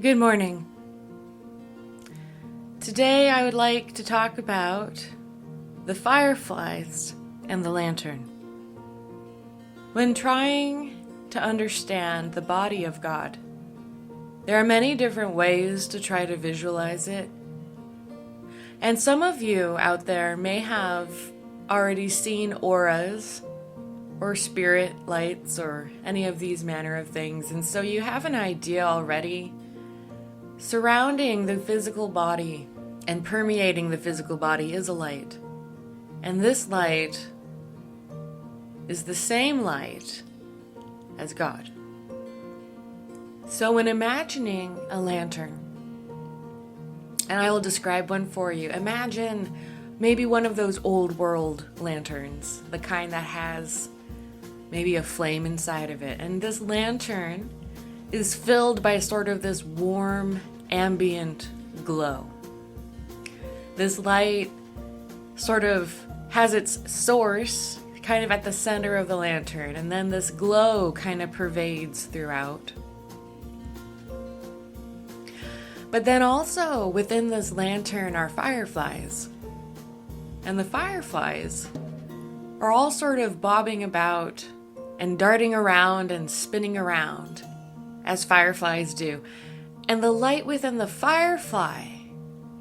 Good morning. Today I would like to talk about the fireflies and the lantern. When trying to understand the body of God, there are many different ways to try to visualize it. And some of you out there may have already seen auras or spirit lights or any of these manner of things, and so you have an idea already surrounding the physical body and permeating the physical body is a light. And this light is the same light as God. So when imagining a lantern, and I will describe one for you, imagine maybe one of those old world lanterns, the kind that has maybe a flame inside of it. And this lantern is filled by sort of this warm, ambient glow. This light sort of has its source kind of at the center of the lantern, and then this glow kind of pervades throughout. But then also within this lantern are fireflies. And the fireflies are all sort of bobbing about and darting around and spinning around as fireflies do. And the light within the firefly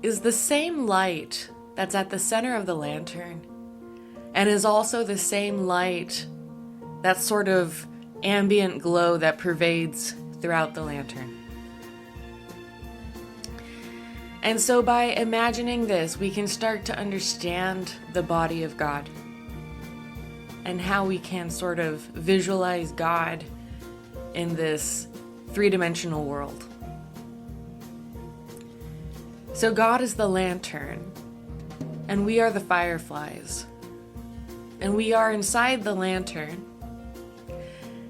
is the same light that's at the center of the lantern, and is also the same light, that sort of ambient glow that pervades throughout the lantern. And so by imagining this, we can start to understand the body of God and how we can sort of visualize God in this three-dimensional world. So God is the lantern, and we are the fireflies. And we are inside the lantern,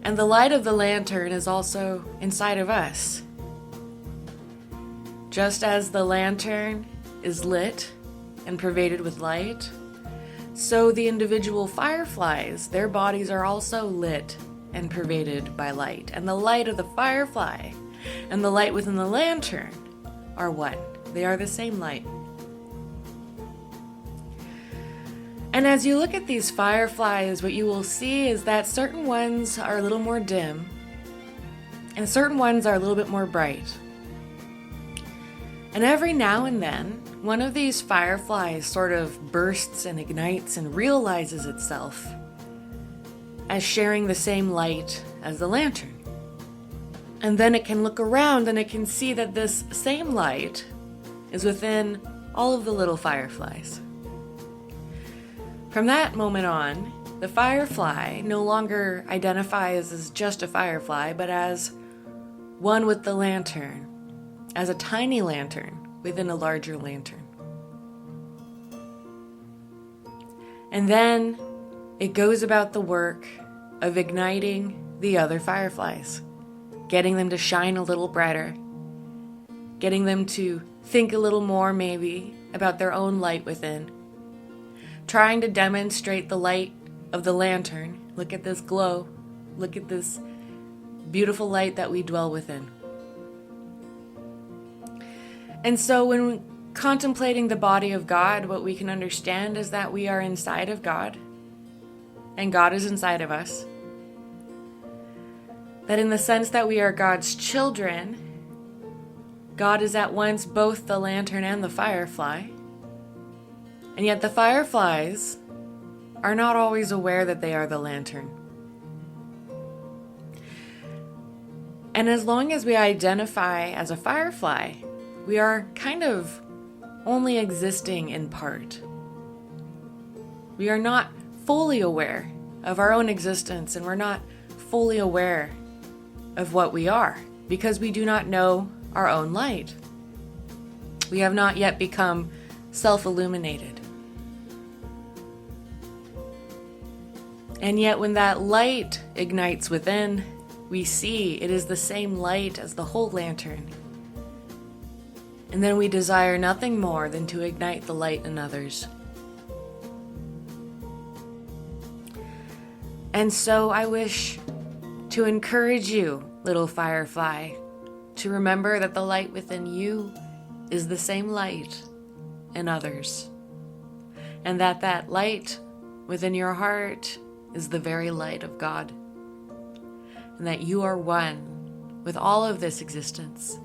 and the light of the lantern is also inside of us. Just as the lantern is lit and pervaded with light, so the individual fireflies, their bodies are also lit and pervaded by light. And the light of the firefly and the light within the lantern are one. They are the same light. And as you look at these fireflies, what you will see is that certain ones are a little more dim, and certain ones are a little bit more bright. And every now and then, one of these fireflies sort of bursts and ignites and realizes itself as sharing the same light as the lantern. And then it can look around and it can see that this same light is within all of the little fireflies. From that moment on, the firefly no longer identifies as just a firefly, but as one with the lantern, as a tiny lantern within a larger lantern. And then it goes about the work of igniting the other fireflies, getting them to shine a little brighter, getting them to think a little more maybe about their own light within, trying to demonstrate the light of the lantern. Look at this glow. Look at this beautiful light that we dwell within. And so when contemplating the body of God, what we can understand is that we are inside of God, and God is inside of us. That in the sense that we are God's children, God is at once both the lantern and the firefly. And yet the fireflies are not always aware that they are the lantern. And as long as we identify as a firefly, we are kind of only existing in part. We are not fully aware of our own existence, and we're not fully aware of what we are, because we do not know our own light. We have not yet become self-illuminated. And yet when that light ignites within, we see it is the same light as the whole lantern. And then we desire nothing more than to ignite the light in others. And so I wish to encourage you, little firefly, to remember that the light within you is the same light in others, and that that light within your heart is the very light of God, and that you are one with all of this existence.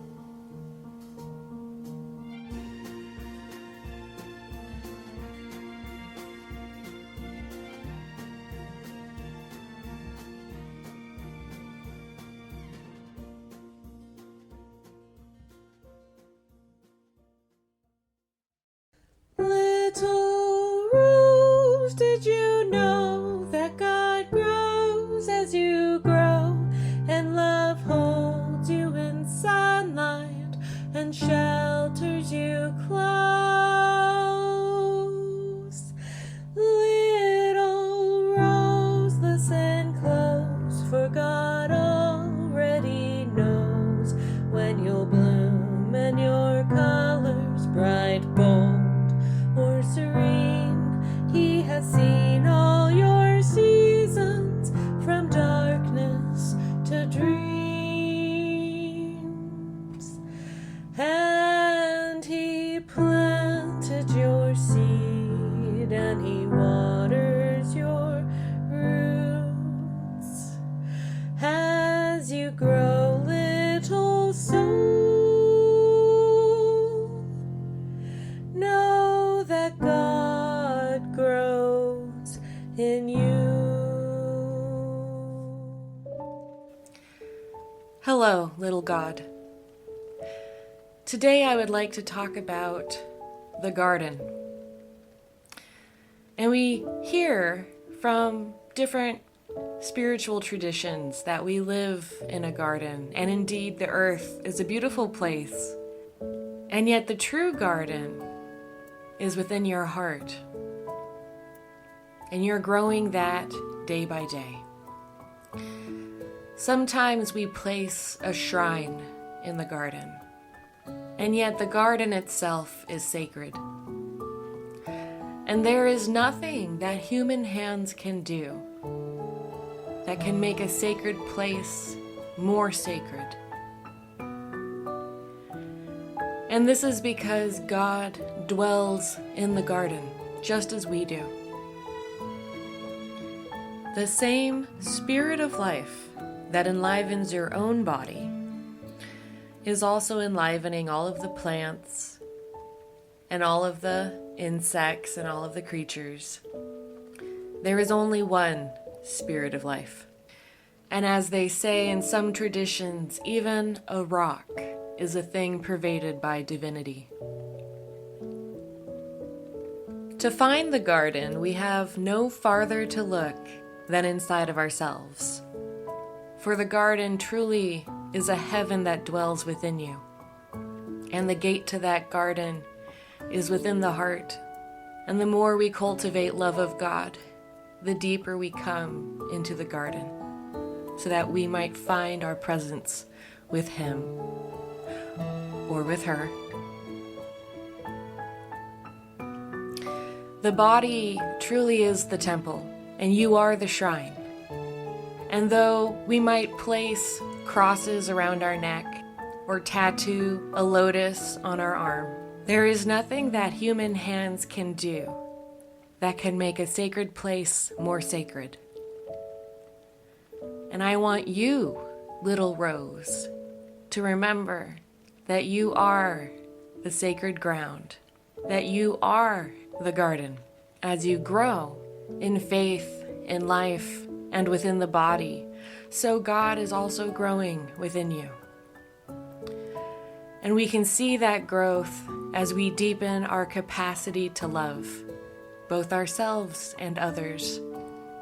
Little rose, did you know that God grows as you grow, and love holds you in sunlight and shelters you close? Little rose, listen close, for God already knows when you'll bloom and your colors bright, bold, or serene. He has seen all your seasons, from darkness to dreams, and He planted your seed, and He waters your roots as you grow, little soul. Know that God grows in you. Hello, little God. Today I would like to talk about the garden. And we hear from different spiritual traditions that we live in a garden, and indeed the earth is a beautiful place. And yet the true garden is within your heart, and you're growing that day by day. Sometimes we place a shrine in the garden, and yet the garden itself is sacred. And there is nothing that human hands can do that can make a sacred place more sacred. And this is because God dwells in the garden, just as we do. The same spirit of life that enlivens your own body is also enlivening all of the plants and all of the insects and all of the creatures. There is only one spirit of life. And as they say in some traditions, even a rock is a thing pervaded by divinity. To find the garden, we have no farther to look than inside of ourselves. For the garden truly is a heaven that dwells within you. And the gate to that garden is within the heart. And the more we cultivate love of God, the deeper we come into the garden, so that we might find our presence with Him or with her. The body truly is the temple, and you are the shrine. And though we might place crosses around our neck or tattoo a lotus on our arm, there is nothing that human hands can do that can make a sacred place more sacred. And I want you, little rose, to remember that you are the sacred ground, that you are the garden. As you grow in faith, in life, and within the body, so God is also growing within you. And we can see that growth as we deepen our capacity to love, both ourselves and others,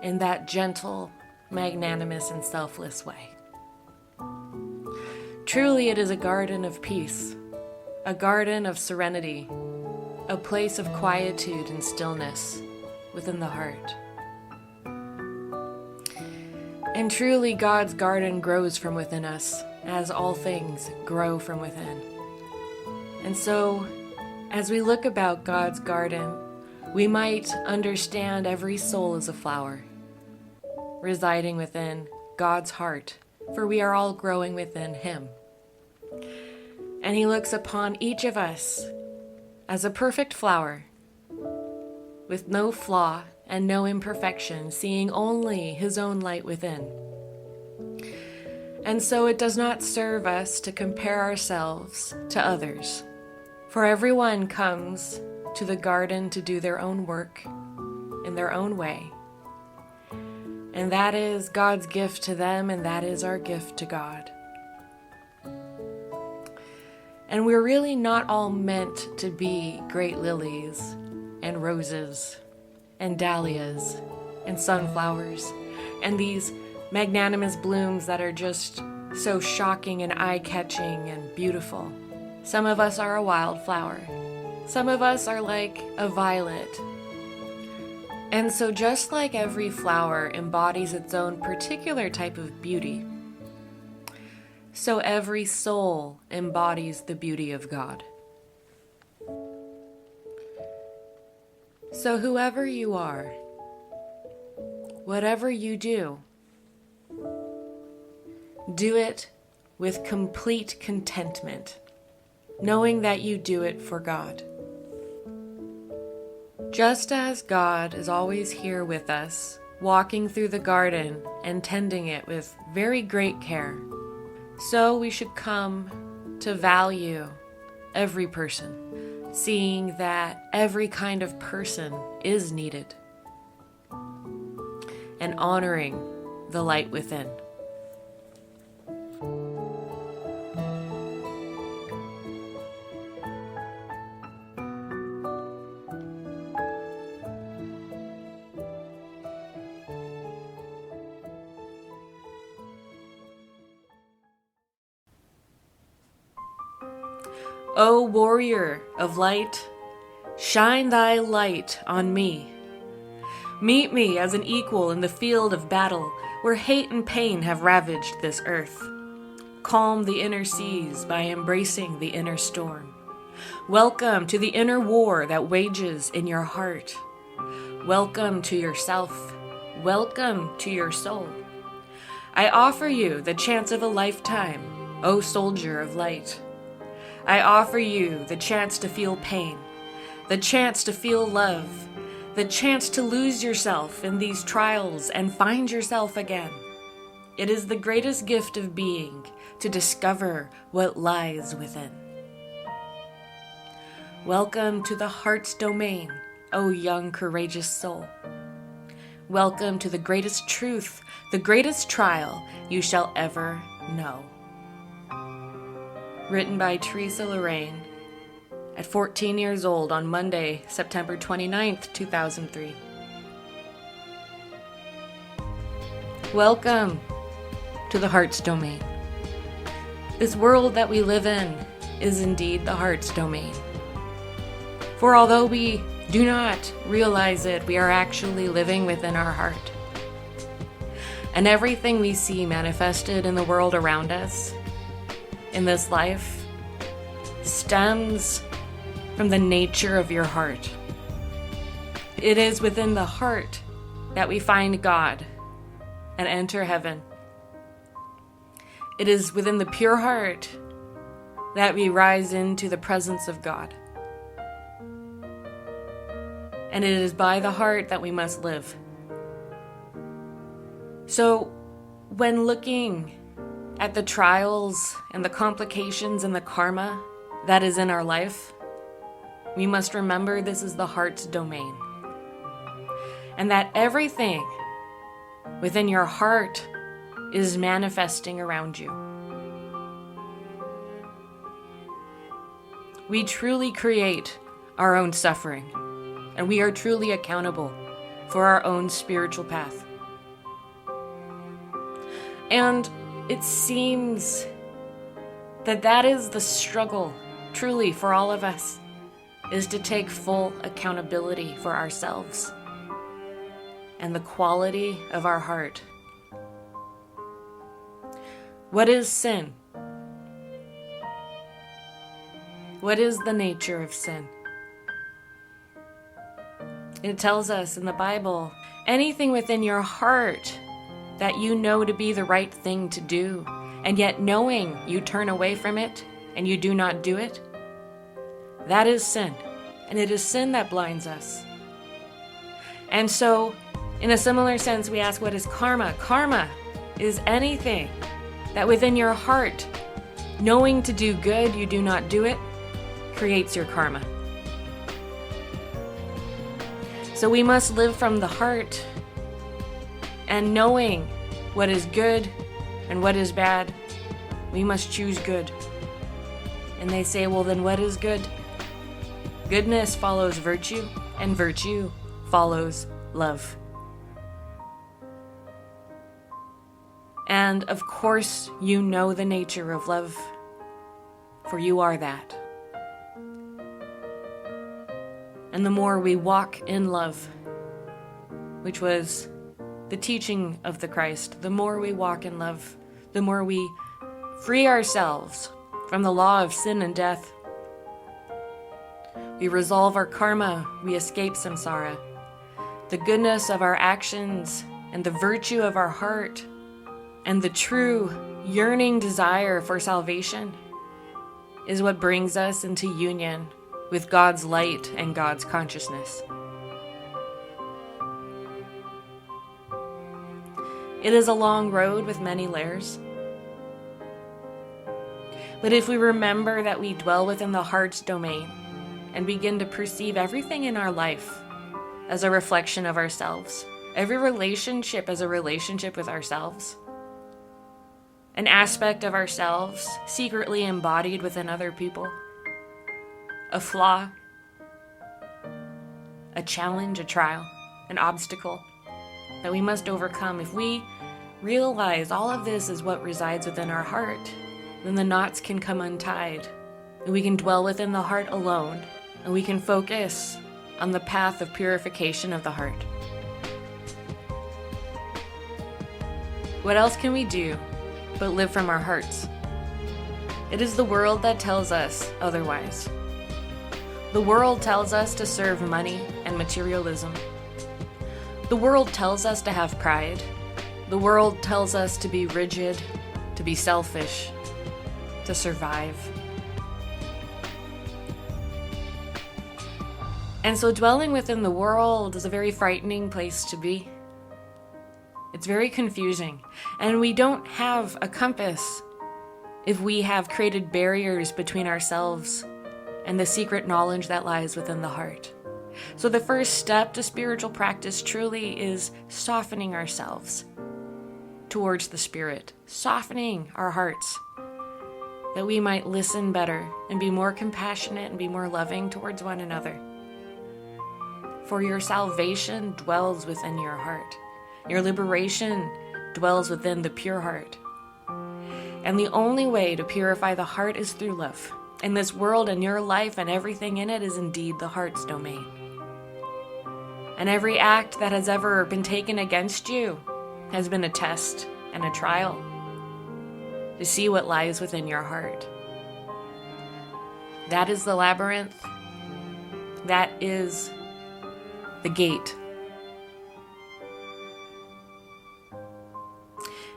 in that gentle, magnanimous, and selfless way. Truly, it is a garden of peace, a garden of serenity, a place of quietude and stillness within the heart. And truly, God's garden grows from within us, as all things grow from within. And so, as we look about God's garden, we might understand every soul is a flower, residing within God's heart, for we are all growing within Him. And he looks upon each of us as a perfect flower with no flaw and no imperfection, seeing only his own light within. And so it does not serve us to compare ourselves to others, for everyone comes to the garden to do their own work in their own way. And that is God's gift to them, and that is our gift to God. And we're really not all meant to be great lilies and roses and dahlias and sunflowers and these magnanimous blooms that are just so shocking and eye-catching and beautiful. Some of us are a wildflower. Some of us are like a violet. And so just like every flower embodies its own particular type of beauty, so every soul embodies the beauty of God. So whoever you are, whatever you do it with complete contentment, knowing that you do it for God. Just as God is always here with us, walking through the garden and tending it with very great care, so we should come to value every person, seeing that every kind of person is needed, and honoring the light within. O warrior of light, shine thy light on me. Meet me as an equal in the field of battle, where hate and pain have ravaged this earth. Calm the inner seas by embracing the inner storm. Welcome to the inner war that wages in your heart. Welcome to yourself. Welcome to your soul. I offer you the chance of a lifetime, O soldier of light. I offer you the chance to feel pain, the chance to feel love, the chance to lose yourself in these trials and find yourself again. It is the greatest gift of being to discover what lies within. Welcome to the heart's domain, O young, courageous soul. Welcome to the greatest truth, the greatest trial you shall ever know. Written by Theresa Lorraine at 14 years old on Monday, September 29th, 2003. Welcome to the heart's domain. This world that we live in is indeed the heart's domain. For although we do not realize it, we are actually living within our heart. And everything we see manifested in the world around us in this life stems from the nature of your heart. It is within the heart that we find God and enter heaven. It is within the pure heart that we rise into the presence of God. And it is by the heart that we must live. So when looking at the trials and the complications and the karma that is in our life, we must remember this is the heart's domain. And that everything within your heart is manifesting around you. We truly create our own suffering, and we are truly accountable for our own spiritual path. And it seems that is the struggle, truly, for all of us, is to take full accountability for ourselves and the quality of our heart. What is sin? What is the nature of sin? It tells us in the Bible, anything within your heart that you know to be the right thing to do, and yet knowing you turn away from it, and you do not do it, that is sin. And it is sin that blinds us. And so, in a similar sense, we ask, what is karma? Karma is anything that within your heart, knowing to do good, you do not do it, creates your karma. So we must live from the heart, and knowing what is good and what is bad, we must choose good. And they say, well, then what is good? Goodness follows virtue, and virtue follows love. And of course, you know the nature of love, for you are that. And the more we walk in love, which was the teaching of the Christ, the more we walk in love, the more we free ourselves from the law of sin and death. We resolve our karma, we escape samsara. The goodness of our actions and the virtue of our heart and the true yearning desire for salvation is what brings us into union with God's light and God's consciousness. It is a long road with many layers. But if we remember that we dwell within the heart's domain and begin to perceive everything in our life as a reflection of ourselves, every relationship as a relationship with ourselves, an aspect of ourselves secretly embodied within other people, a flaw, a challenge, a trial, an obstacle that we must overcome. If we realize all of this is what resides within our heart, then the knots can come untied, and we can dwell within the heart alone, and we can focus on the path of purification of the heart. What else can we do but live from our hearts? It is the world that tells us otherwise. The world tells us to serve money and materialism. The world tells us to have pride. The world tells us to be rigid, to be selfish, to survive. And so dwelling within the world is a very frightening place to be. It's very confusing, and we don't have a compass if we have created barriers between ourselves and the secret knowledge that lies within the heart. So the first step to spiritual practice truly is softening ourselves towards the Spirit, softening our hearts, that we might listen better and be more compassionate and be more loving towards one another. For your salvation dwells within your heart. Your liberation dwells within the pure heart. And the only way to purify the heart is through love. And this world and your life and everything in it is indeed the heart's domain. And every act that has ever been taken against you has been a test and a trial to see what lies within your heart. That is the labyrinth. That is the gate.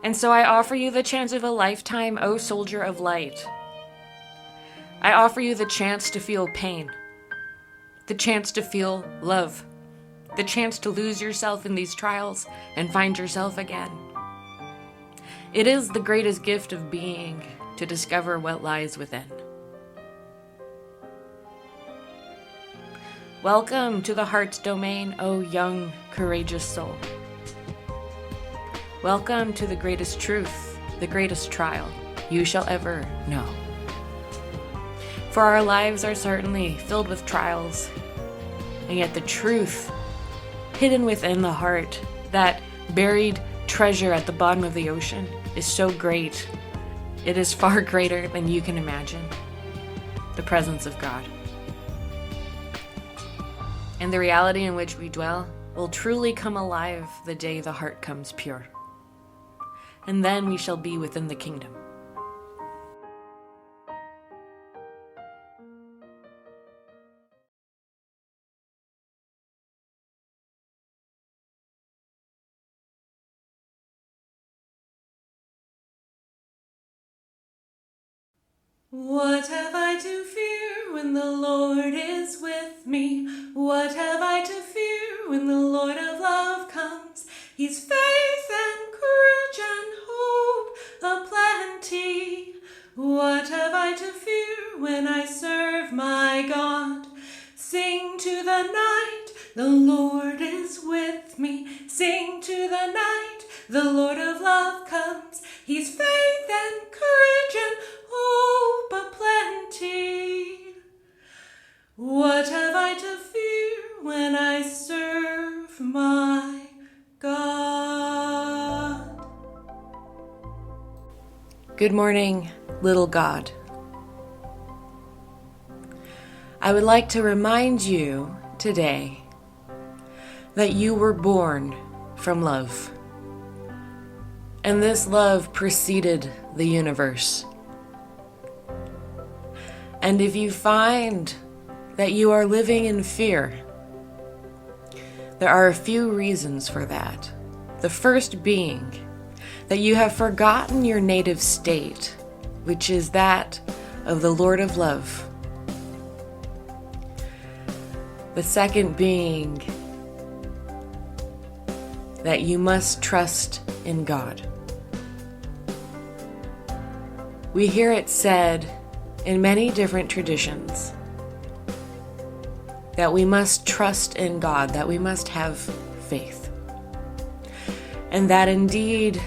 And so I offer you the chance of a lifetime, O soldier of light. I offer you the chance to feel pain, the chance to feel love, the chance to lose yourself in these trials and find yourself again. It is the greatest gift of being to discover what lies within. Welcome to the heart's domain, O young, courageous soul. Welcome to the greatest truth, the greatest trial you shall ever know. For our lives are certainly filled with trials, and yet the truth hidden within the heart, that buried treasure at the bottom of the ocean, is so great. It is far greater than you can imagine. The presence of God. And the reality in which we dwell will truly come alive the day the heart comes pure. And then we shall be within the kingdom. What have I to fear when the Lord is with me? What have I to fear when the Lord of love comes? He's faith and courage and hope aplenty. What have I to fear when I serve my God? Sing to the night, the Lord is with me. Sing to the night, the Lord of love comes. He's faith and courage and hope aplenty. What have I to fear when I serve my God? Good morning, little God. I would like to remind you today that you were born from love. And this love preceded the universe. And if you find that you are living in fear, there are a few reasons for that. The first being that you have forgotten your native state, which is that of the Lord of love. The second being that you must trust in God. We hear it said in many different traditions that we must trust in God, that we must have faith. And that indeed,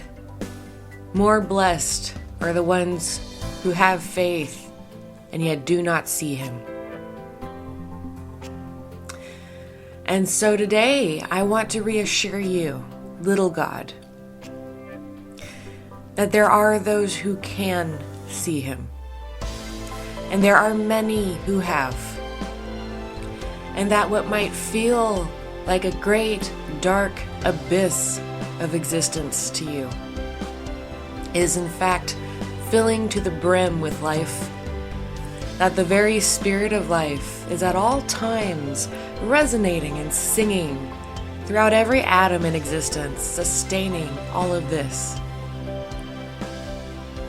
more blessed are the ones who have faith and yet do not see Him. And so today, I want to reassure you, little God, that there are those who can see Him. And there are many who have. And that what might feel like a great, dark abyss of existence to you is in fact filling to the brim with life. That the very spirit of life is at all times resonating and singing throughout every atom in existence, sustaining all of this.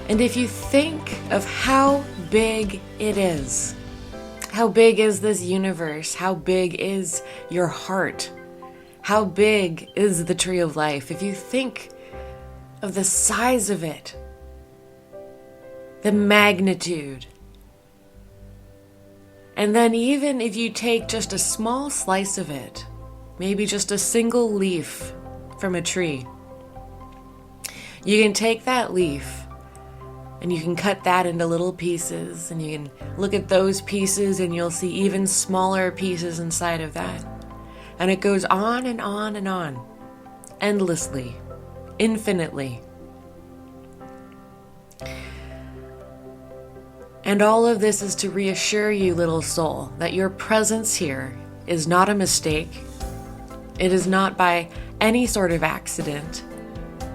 And if you think of how big it is, how big is this universe? How big is your heart? How big is the tree of life? If you think of the size of it, the magnitude, and then even if you take just a small slice of it, maybe just a single leaf from a tree, you can take that leaf and you can cut that into little pieces, and you can look at those pieces and you'll see even smaller pieces inside of that. And it goes on and on and on, endlessly, infinitely. And all of this is to reassure you, little soul, that your presence here is not a mistake. It is not by any sort of accident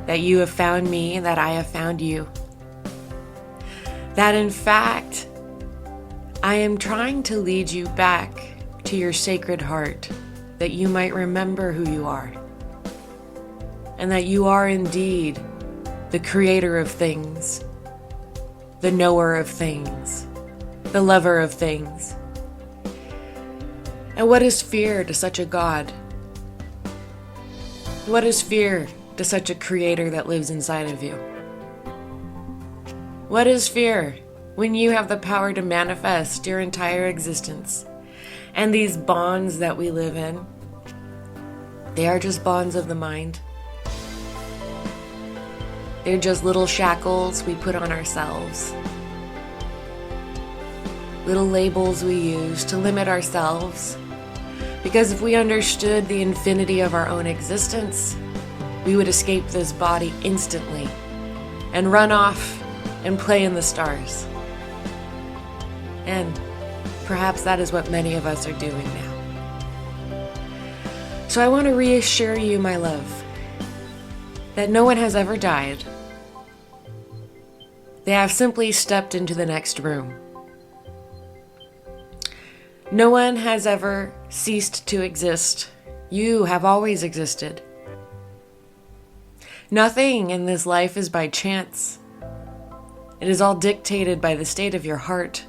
that you have found me and that I have found you. That in fact, I am trying to lead you back to your sacred heart, that you might remember who you are, and that you are indeed the creator of things, the knower of things, the lover of things. And what is fear to such a God? What is fear to such a creator that lives inside of you? What is fear when you have the power to manifest your entire existence? And these bonds that we live in, they are just bonds of the mind. They're just little shackles we put on ourselves. Little labels we use to limit ourselves. Because if we understood the infinity of our own existence, we would escape this body instantly and run off and play in the stars. And perhaps that is what many of us are doing now. So I want to reassure you, my love, that no one has ever died. They have simply stepped into the next room. No one has ever ceased to exist. You have always existed. Nothing in this life is by chance. It is all dictated by the state of your heart.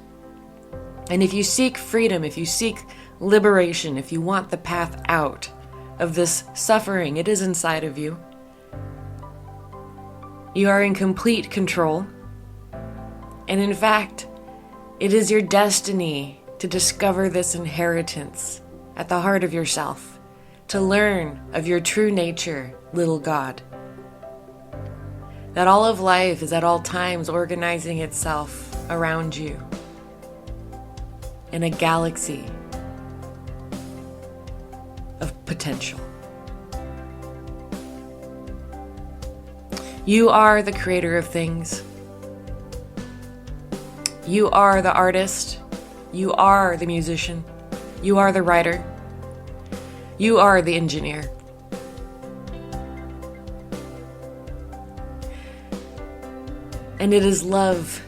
And if you seek freedom, if you seek liberation, if you want the path out of this suffering, it is inside of you. You are in complete control. And in fact, it is your destiny to discover this inheritance at the heart of yourself, to learn of your true nature, little God. That all of life is at all times organizing itself around you in a galaxy of potential. You are the creator of things. You are the artist. You are the musician. You are the writer. You are the engineer. And it is love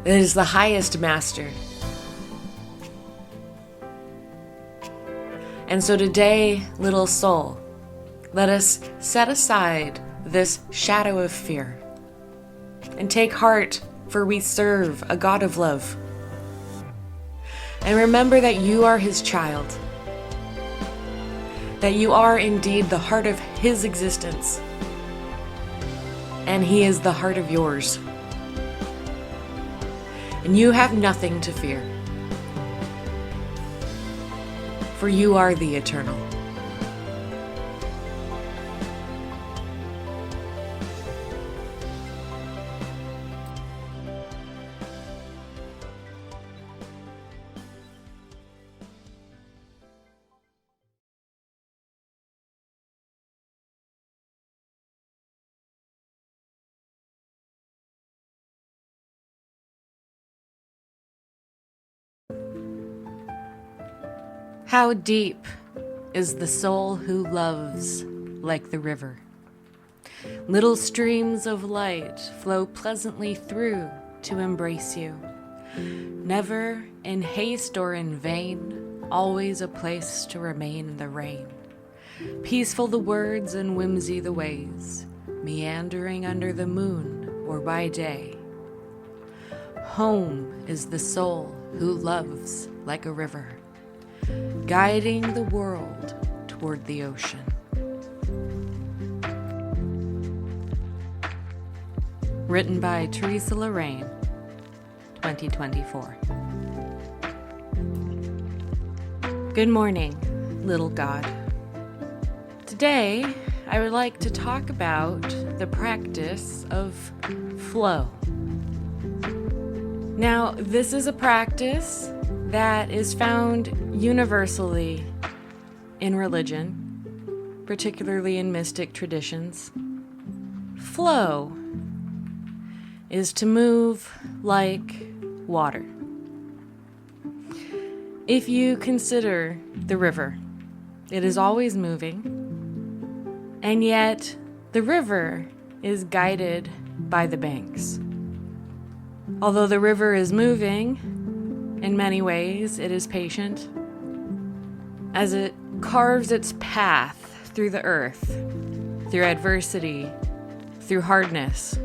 that is the highest master. And so today, little soul, let us set aside this shadow of fear and take heart, for we serve a God of love. And remember that you are his child, that you are indeed the heart of his existence, and he is the heart of yours. And you have nothing to fear, for you are the eternal. How deep is the soul who loves like the river? Little streams of light flow pleasantly through to embrace you. Never in haste or in vain, always a place to remain in the rain. Peaceful the words and whimsy the ways, meandering under the moon or by day. Home is the soul who loves like a river, guiding the world toward the ocean. Written by Theresa Lorraine, 2024. Good morning, little God. Today, I would like to talk about the practice of flow. Now, this is a practice that is found universally in religion, particularly in mystic traditions. Flow is to move like water. If you consider the river, it is always moving, and yet the river is guided by the banks. Although the river is moving, in many ways, it is patient as it carves its path through the earth, through adversity, through hardness.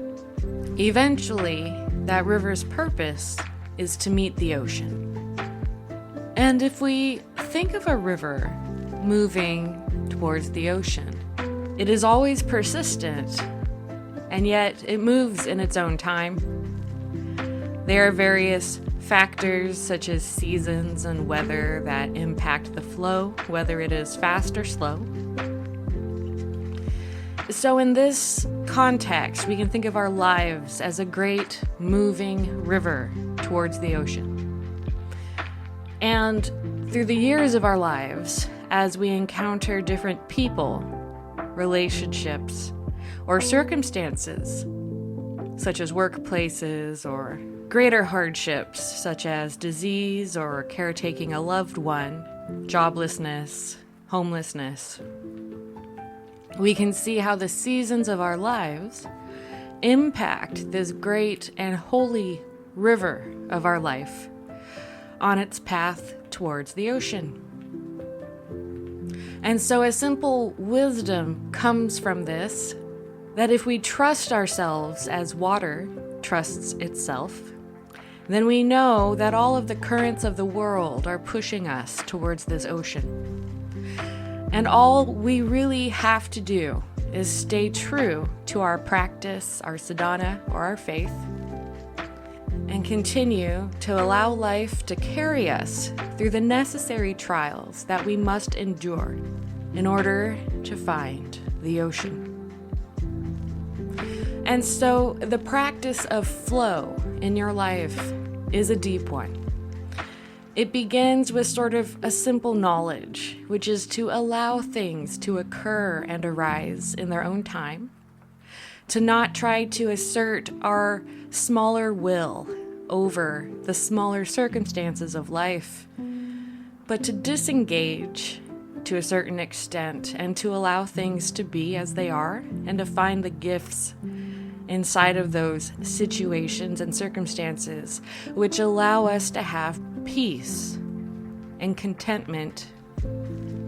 Eventually, that river's purpose is to meet the ocean. And if we think of a river moving towards the ocean, it is always persistent, and yet it moves in its own time. There are various factors such as seasons and weather that impact the flow, whether it is fast or slow. So in this context, we can think of our lives as a great moving river towards the ocean. And through the years of our lives, as we encounter different people, relationships, or circumstances, such as workplaces or greater hardships such as disease or caretaking a loved one, joblessness, homelessness, we can see how the seasons of our lives impact this great and holy river of our life on its path towards the ocean. And so a simple wisdom comes from this, that if we trust ourselves as water, trusts itself, then we know that all of the currents of the world are pushing us towards this ocean. And all we really have to do is stay true to our practice, our sadhana, or our faith, and continue to allow life to carry us through the necessary trials that we must endure in order to find the ocean. And so the practice of flow in your life is a deep one. It begins with sort of a simple knowledge, which is to allow things to occur and arise in their own time, to not try to assert our smaller will over the smaller circumstances of life, but to disengage to a certain extent and to allow things to be as they are and to find the gifts inside of those situations and circumstances which allow us to have peace and contentment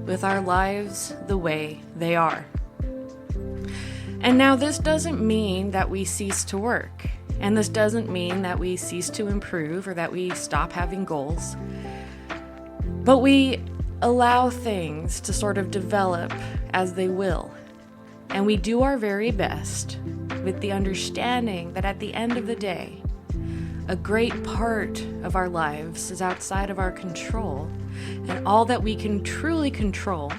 with our lives the way they are. And now this doesn't mean that we cease to work, and this doesn't mean that we cease to improve or that we stop having goals, but we allow things to sort of develop as they will. And we do our very best with the understanding that at the end of the day, a great part of our lives is outside of our control, and all that we can truly control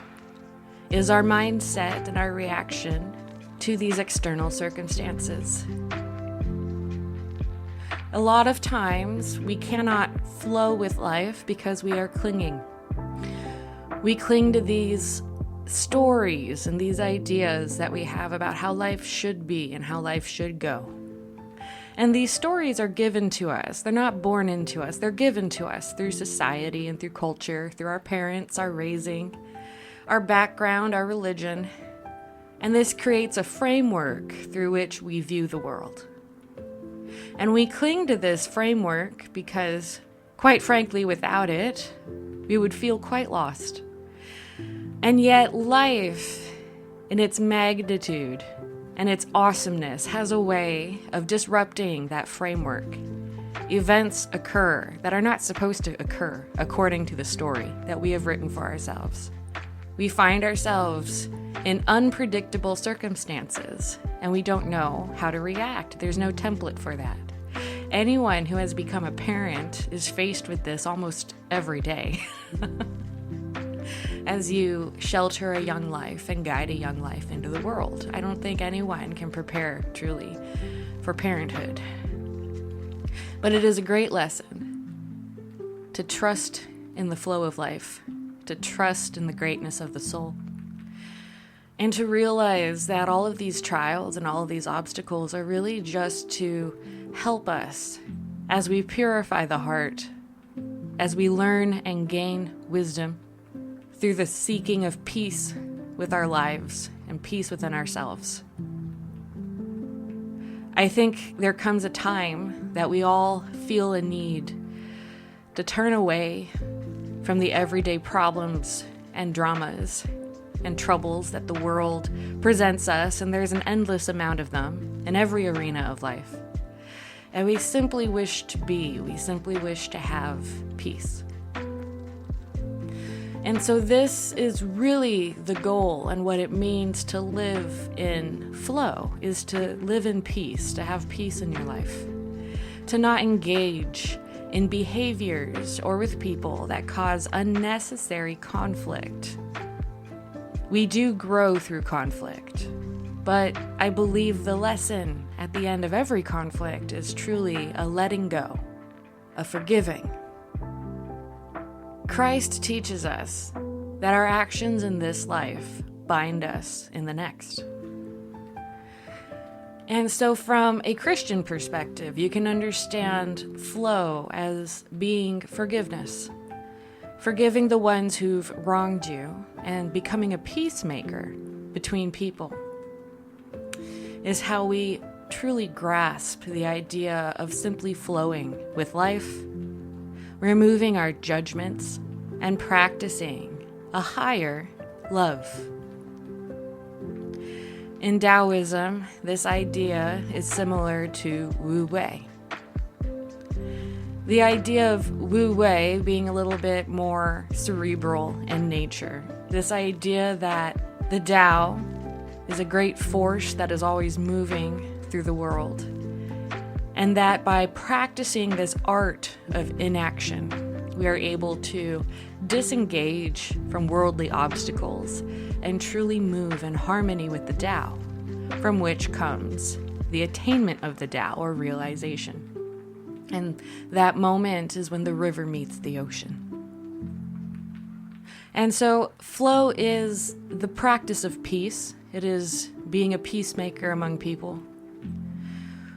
is our mindset and our reaction to these external circumstances. A lot of times we cannot flow with life because we are clinging. We cling to these stories and these ideas that we have about how life should be and how life should go. And these stories are given to us. They're not born into us. They're given to us through society and through culture, through our parents, our raising, our background, our religion. And this creates a framework through which we view the world. And we cling to this framework because, quite frankly, without it, we would feel quite lost. And yet life, in its magnitude and its awesomeness, has a way of disrupting that framework. Events occur that are not supposed to occur according to the story that we have written for ourselves. We find ourselves in unpredictable circumstances, and we don't know how to react. There's no template for that. Anyone who has become a parent is faced with this almost every day. As you shelter a young life and guide a young life into the world. I don't think anyone can prepare truly for parenthood. But it is a great lesson to trust in the flow of life, to trust in the greatness of the soul, and to realize that all of these trials and all of these obstacles are really just to help us as we purify the heart, as we learn and gain wisdom through the seeking of peace with our lives and peace within ourselves. I think there comes a time that we all feel a need to turn away from the everyday problems and dramas and troubles that the world presents us, and there's an endless amount of them in every arena of life. And we simply wish to have peace. And so this is really the goal, and what it means to live in flow is to live in peace, to have peace in your life, to not engage in behaviors or with people that cause unnecessary conflict. We do grow through conflict, but I believe the lesson at the end of every conflict is truly a letting go, a forgiving. Christ teaches us that our actions in this life bind us in the next. And so from a Christian perspective, you can understand flow as being forgiveness, forgiving the ones who've wronged you and becoming a peacemaker between people is how we truly grasp the idea of simply flowing with life, removing our judgments, and practicing a higher love. In Taoism, this idea is similar to Wu Wei. The idea of Wu Wei being a little bit more cerebral in nature. This idea that the Tao is a great force that is always moving through the world. And that by practicing this art of inaction, we are able to disengage from worldly obstacles and truly move in harmony with the Tao, from which comes the attainment of the Tao or realization. And that moment is when the river meets the ocean. And so flow is the practice of peace. It is being a peacemaker among people.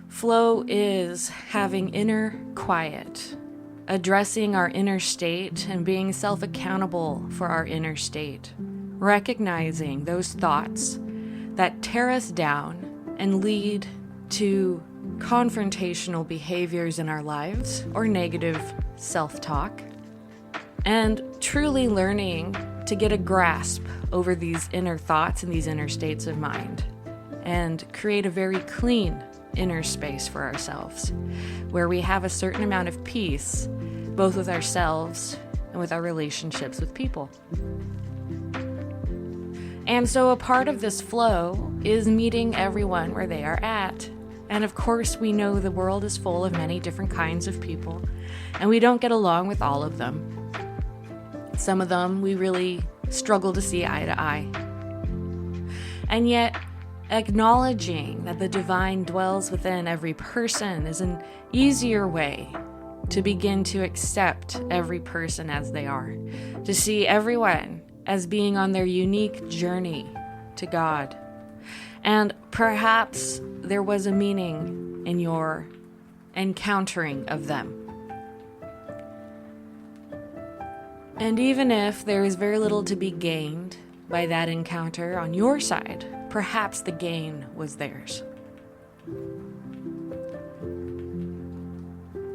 Flow is having inner quiet, addressing our inner state and being self-accountable for our inner state, recognizing those thoughts that tear us down and lead to confrontational behaviors in our lives or negative self-talk, and truly learning to get a grasp over these inner thoughts and these inner states of mind and create a very clean inner space for ourselves where we have a certain amount of peace both with ourselves and with our relationships with people. And so a part of this flow is meeting everyone where they are at. And of course, we know the world is full of many different kinds of people, and we don't get along with all of them. Some of them we really struggle to see eye to eye. And yet, acknowledging that the divine dwells within every person is an easier way to begin to accept every person as they are, to see everyone as being on their unique journey to God. And perhaps there was a meaning in your encountering of them. And even if there is very little to be gained by that encounter on your side, perhaps the gain was theirs.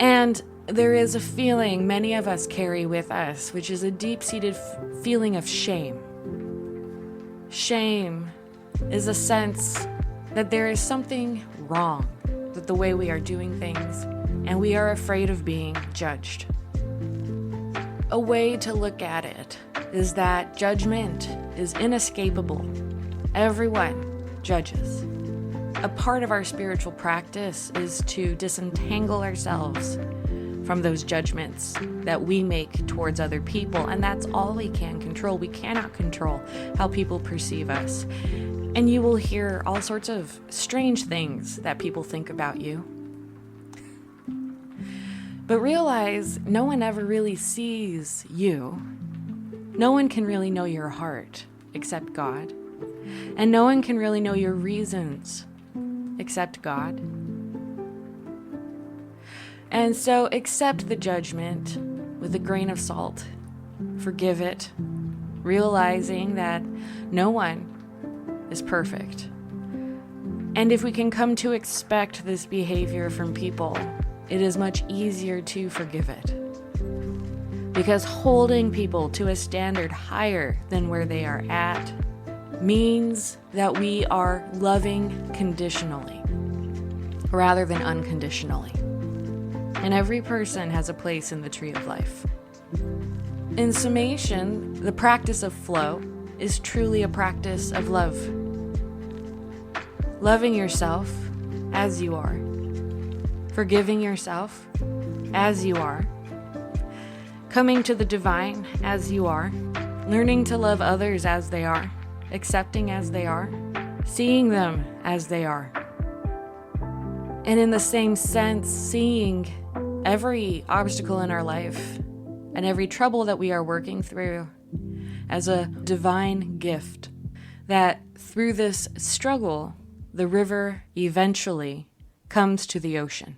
And there is a feeling many of us carry with us, which is a deep-seated feeling of shame. Shame is a sense that there is something wrong with the way we are doing things, and we are afraid of being judged. A way to look at it is that judgment is inescapable. Everyone judges. A part of our spiritual practice is to disentangle ourselves from those judgments that we make towards other people, and that's all we can control. We cannot control how people perceive us. And you will hear all sorts of strange things that people think about you. But realize no one ever really sees you. No one can really know your heart except God. And no one can really know your reasons except God. And so accept the judgment with a grain of salt. Forgive it, realizing that no one is perfect. And if we can come to expect this behavior from people, it is much easier to forgive it. Because holding people to a standard higher than where they are at means that we are loving conditionally rather than unconditionally. And every person has a place in the tree of life. In summation, the practice of flow is truly a practice of love. Loving yourself as you are. Forgiving yourself as you are. Coming to the divine as you are. Learning to love others as they are. Accepting as they are. Seeing them as they are. And in the same sense, seeing every obstacle in our life and every trouble that we are working through as a divine gift, that through this struggle, the river eventually comes to the ocean.